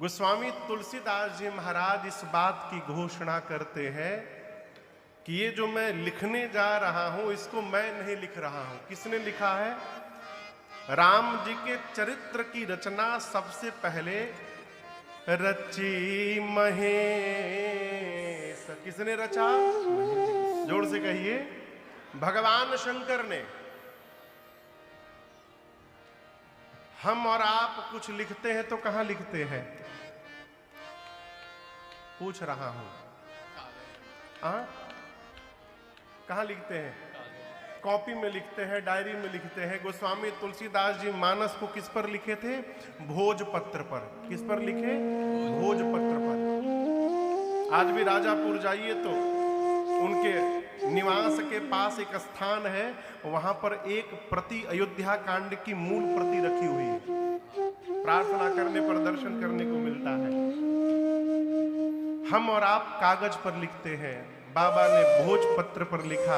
गोस्वामी तुलसीदास जी महाराज इस बात की घोषणा करते हैं कि ये जो मैं लिखने जा रहा हूं इसको मैं नहीं लिख रहा हूं। किसने लिखा है? राम जी के चरित्र की रचना सबसे पहले रची महेश। किसने रचा? जोर से कहिए। भगवान शंकर ने। हम और आप कुछ लिखते हैं तो कहां लिखते हैं? पूछ रहा हूं। कहां लिखते हैं? कॉपी में लिखते हैं, डायरी में लिखते हैं। गोस्वामी तुलसीदास जी मानस को किस पर लिखे थे? भोजपत्र पर। किस पर लिखे? भोजपत्र पर। आज भी राजापुर जाइए तो उनके निवास के पास एक स्थान है, वहां पर एक प्रति अयोध्या कांड की मूल प्रति रखी हुई है। प्रार्थना करने पर दर्शन करने को मिलता है। हम और आप कागज पर लिखते हैं, बाबा ने भोजपत्र पर लिखा,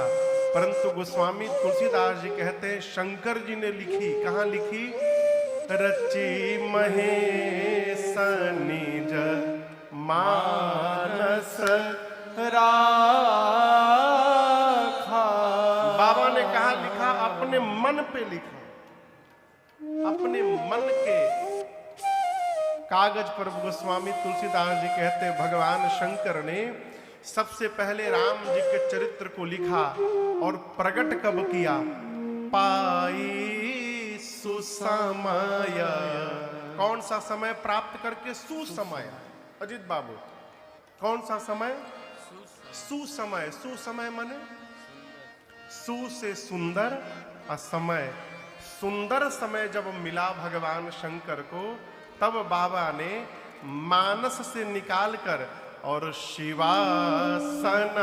परंतु गोस्वामी तुलसीदास जी कहते हैं शंकर जी ने लिखी। कहां लिखी? रची महेश निज मानस राखा। बाबा ने कहा लिखा? अपने मन पे लिखा। अपने मन के कागज पर गोस्वामी तुलसीदास जी कहते हैं भगवान शंकर ने सबसे पहले राम जी के चरित्र को लिखा और प्रकट कब किया? पाई सुसमय। कौन सा समय प्राप्त करके? सुसमय। अजित बाबू, कौन सा समय? सुसमय। सुसमय माने सु से सुंदर, असमय। सुंदर समय जब मिला भगवान शंकर को, तब बाबा ने मानस से निकालकर और शिवासन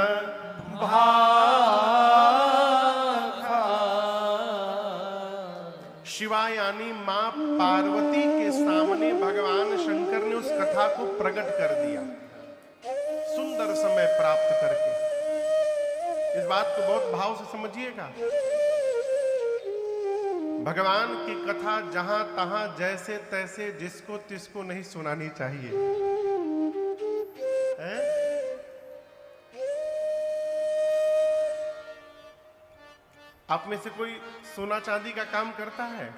भाखा। शिवा यानी मां पार्वती के सामने भगवान शंकर ने उस कथा को प्रकट कर दिया, सुंदर समय प्राप्त करके। इस बात को बहुत भाव से समझिएगा। भगवान की कथा जहां तहां जैसे तैसे जिसको तिसको नहीं सुनानी चाहिए। आप में से कोई सोना चांदी का काम करता है?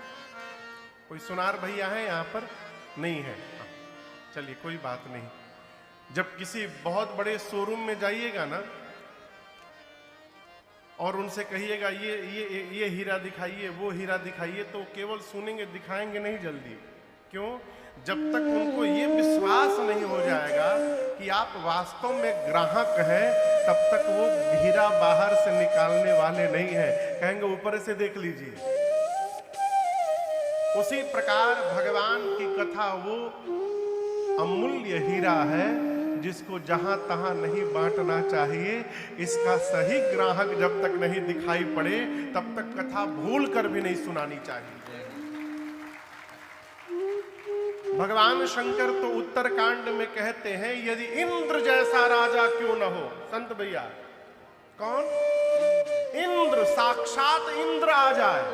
कोई सुनार भैया है यहां पर? नहीं है। चलिए कोई बात नहीं। जब किसी बहुत बड़े शोरूम में जाइएगा ना और उनसे कहिएगा ये हीरा दिखाइए, वो हीरा दिखाइए, तो केवल सुनेंगे, दिखाएंगे नहीं जल्दी। क्यों? जब तक उनको ये विश्वास नहीं हो जाएगा कि आप वास्तव में ग्राहक हैं, तब तक वो हीरा बाहर से निकालने वाले नहीं हैं। कहेंगे ऊपर से देख लीजिए। उसी प्रकार भगवान की कथा वो अमूल्य हीरा है जिसको जहां तहां नहीं बांटना चाहिए। इसका सही ग्राहक जब तक नहीं दिखाई पड़े तब तक कथा भूल कर भी नहीं सुनानी चाहिए। भगवान शंकर तो उत्तरकांड में कहते हैं यदि इंद्र जैसा राजा क्यों न हो। संत भैया, कौन? इंद्र, साक्षात इंद्र आ जाए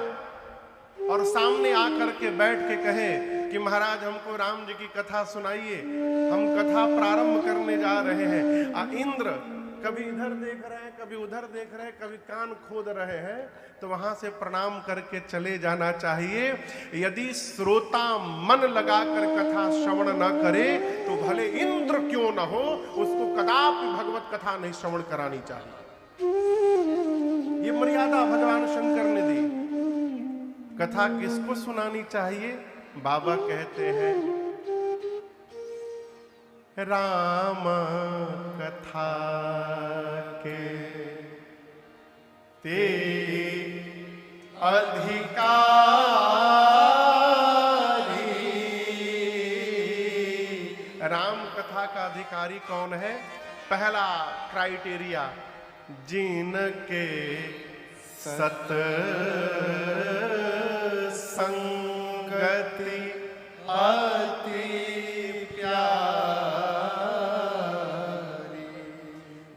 और सामने आकर के बैठ के कहे कि महाराज हमको राम जी की कथा सुनाइए, हम कथा प्रारंभ करने जा रहे हैं। इंद्र कभी इधर देख रहे हैं, कभी उधर देख रहे हैं, कभी कान खोद रहे हैं, तो वहां से प्रणाम करके चले जाना चाहिए। यदि श्रोता मन लगाकर कथा श्रवण न करे तो भले इंद्र क्यों न हो, उसको कदापि भगवत कथा नहीं श्रवण करानी चाहिए। ये मर्यादा भगवान शंकर ने दी। कथा किसको सुनानी चाहिए? बाबा कहते हैं राम कथा के ते अधिकारी। राम कथा का अधिकारी कौन है? पहला क्राइटेरिया, जिनके सत संगति अति प्यारी।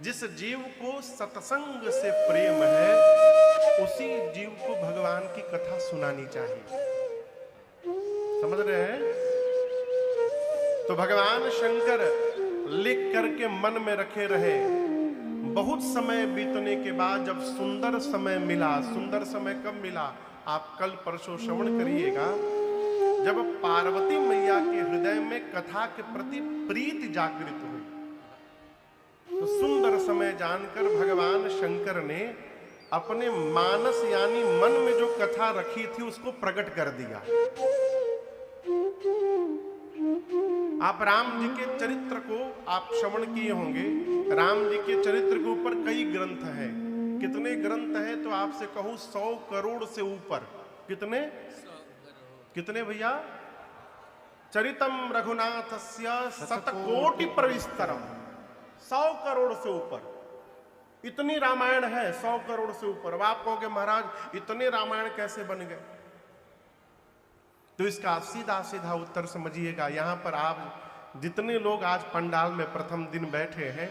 जिस जीव को सत्संग से प्रेम है उसी जीव को भगवान की कथा सुनानी चाहिए। समझ रहे हैं? तो भगवान शंकर लिख करके मन में रखे रहे। बहुत समय बीतने के बाद जब सुंदर समय मिला, सुंदर समय कब मिला आप कल परसों श्रवण करिएगा, जब पार्वती मैया के हृदय में कथा के प्रति प्रीति जागृत हुई, तो सुंदर समय जानकर भगवान शंकर ने अपने मानस यानी मन में जो कथा रखी थी उसको प्रकट कर दिया। आप राम जी के चरित्र को आप श्रवण किए होंगे। राम जी के चरित्र के ऊपर कई ग्रंथ हैं। कितने ग्रंथ हैं तो आपसे कहूं 100 करोड़ से ऊपर। कितने कितने भैया? चरितम रघुनाथस्य शतकोटि प्रविस्तरम, 100 करोड़ से ऊपर इतनी रामायण है, 100 करोड़ से ऊपर। अब आप कहोगे महाराज इतने रामायण कैसे बन गए? तो इसका सीधा सीधा उत्तर समझिएगा। यहां पर आप जितने लोग आज पंडाल में प्रथम दिन बैठे हैं,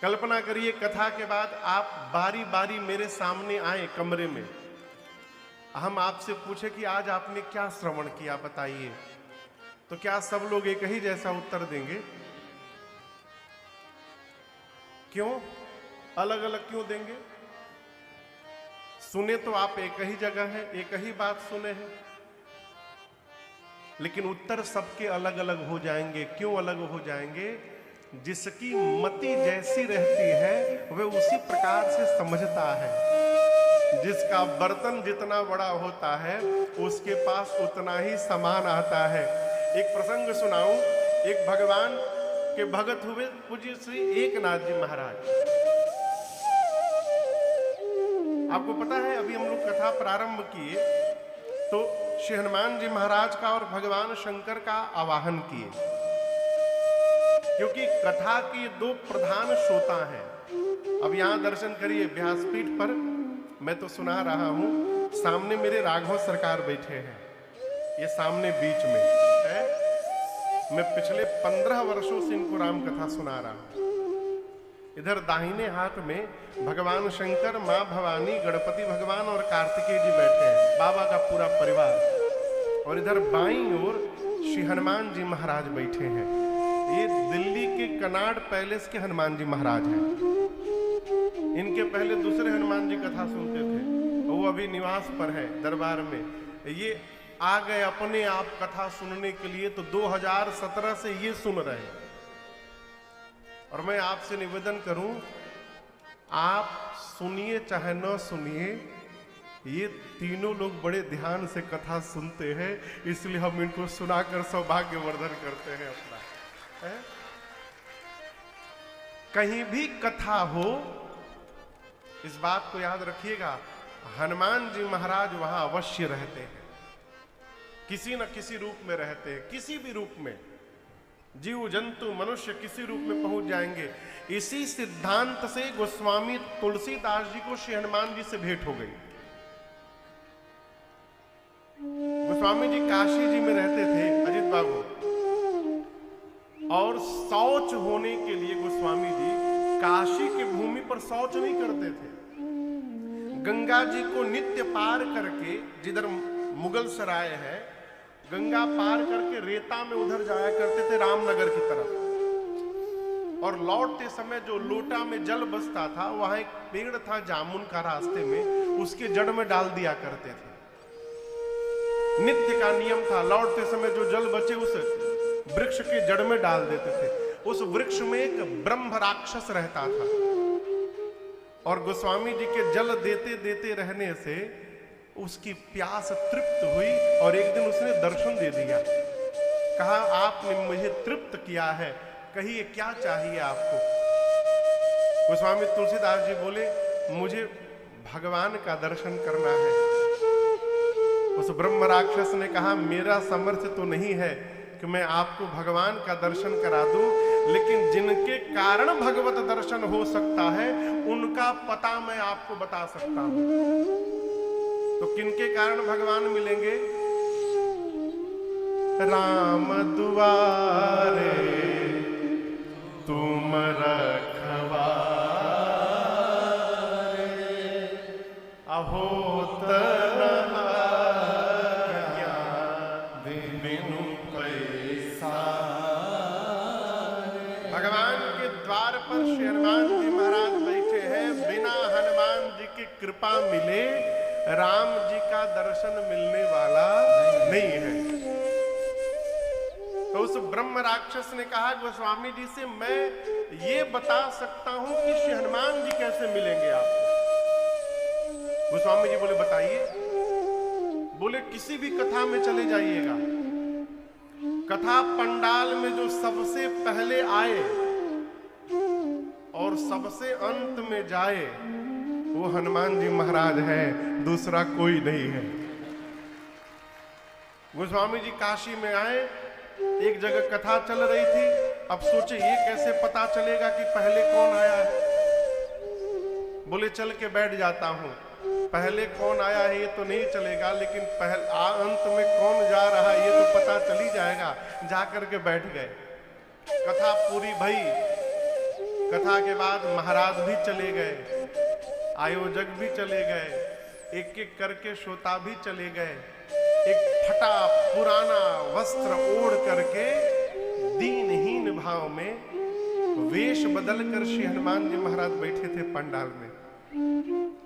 कल्पना करिए कथा के बाद आप बारी बारी मेरे सामने आए कमरे में, हम आपसे पूछे कि आज आपने क्या श्रवण किया बताइए, तो क्या सब लोग एक ही जैसा उत्तर देंगे? क्यों? अलग अलग क्यों देंगे? सुने तो आप एक ही जगह है, एक ही बात सुने हैं, लेकिन उत्तर सबके अलग अलग हो जाएंगे। क्यों अलग हो जाएंगे? जिसकी मति जैसी रहती है वह उसी प्रकार से समझता है। जिसका बर्तन जितना बड़ा होता है उसके पास उतना ही सामान आता है। एक प्रसंग सुनाऊं। एक भगवान के भगत हुए पूज्य श्री एकनाथ जी महाराज। आपको पता है अभी हम लोग कथा प्रारंभ किए तो श्री हनुमान जी महाराज का और भगवान शंकर का आवाहन किए, क्योंकि कथा के 2 प्रधान श्रोता हैं। अब यहां दर्शन करिए व्यासपीठ पर, मैं तो सुना रहा हूं, सामने मेरे राघव सरकार बैठे हैं, ये सामने बीच में है। मैं पिछले 15 वर्षों से इनको राम कथा सुना रहा हूं। इधर दाहिने हाथ में भगवान शंकर, मां भवानी, गणपति भगवान और कार्तिकेय जी बैठे हैं, बाबा का पूरा परिवार। और इधर बाईं ओर श्री हनुमान जी महाराज बैठे हैं। ये दिल्ली के कनाड पैलेस के हनुमान जी महाराज हैं। इनके पहले दूसरे हनुमान जी कथा सुनते थे, वो अभी निवास पर है दरबार में। ये आ गए अपने आप कथा सुनने के लिए, तो 2017 से ये सुन रहे हैं। और मैं आपसे निवेदन करूं, आप सुनिए चाहे न सुनिए, ये तीनों लोग बड़े ध्यान से कथा सुनते हैं, इसलिए हम इनको सुनाकर सौभाग्यवर्धन करते हैं अपना। है? कहीं भी कथा हो, इस बात को याद रखिएगा, हनुमान जी महाराज वहां अवश्य रहते हैं, किसी न किसी रूप में रहते हैं। किसी भी रूप में, जीव जंतु मनुष्य किसी रूप में पहुंच जाएंगे। इसी सिद्धांत से गोस्वामी तुलसीदास जी को श्री हनुमान जी से भेंट हो गई। गोस्वामी जी काशी जी में रहते थे अजित बाबू, और शौच होने के लिए गोस्वामी जी काशी की भूमि पर शौच नहीं करते थे। गंगा जी को नित्य पार करके, जिधर मुगल सराय है, गंगा पार करके रेता में उधर जाया करते थे रामनगर की तरफ। और लौटते समय जो लोटा में जल बचता था, वहां एक पेड़ था जामुन का रास्ते में, उसके जड़ में डाल दिया करते थे। नित्य का नियम था, लौटते समय जो जल बचे उस वृक्ष के जड़ में डाल देते थे। उस वृक्ष में एक ब्रह्म राक्षस रहता था, और गोस्वामी जी के जल देते देते रहने से उसकी प्यास तृप्त हुई, और एक दिन उसने दर्शन दे दिया। कहा, आपने मुझे तृप्त किया है, कहिए क्या चाहिए आपको? गोस्वामी तुलसीदास जी बोले, मुझे भगवान का दर्शन करना है। उस ब्रह्म राक्षस ने कहा, मेरा सामर्थ्य तो नहीं है कि मैं आपको भगवान का दर्शन करा दूं, लेकिन जिनके कारण भगवत दर्शन हो सकता है उनका पता मैं आपको बता सकता हूं। तो किनके कारण भगवान मिलेंगे? राम दुआरे तुम रखवारे, अहो तन बिनु पैसा। भगवान के द्वार पर श्री हनुमान जी महाराज बैठे हैं। बिना हनुमान जी की कृपा मिले राम जी का दर्शन मिलने वाला नहीं है। तो उस ब्रह्म राक्षस ने कहा गोस्वामी जी से, मैं ये बता सकता हूं कि श्री हनुमान जी कैसे मिलेंगे आपको। गोस्वामी जी बोले बताइए। बोले किसी भी कथा में चले जाइएगा, कथा पंडाल में जो सबसे पहले आए और सबसे अंत में जाए वो हनुमान जी महाराज है, दूसरा कोई नहीं है। गोस्वामी जी काशी में आए, एक जगह कथा चल रही थी। अब सोचे ये कैसे पता चलेगा कि पहले कौन आया है। बोले चल के बैठ जाता हूं। पहले कौन आया है ये तो नहीं चलेगा, लेकिन अंत में कौन जा रहा है ये तो पता चल ही जाएगा। जाकर के बैठ गए। कथा पूरी भई। कथा के बाद महाराज भी चले गए, आयोजक भी चले गए, एक एक करके श्रोता भी चले गए। एक फटा पुराना वस्त्र ओढ़ करके दीनहीन भाव में वेश बदल कर श्री हनुमान जी महाराज बैठे थे पंडाल में।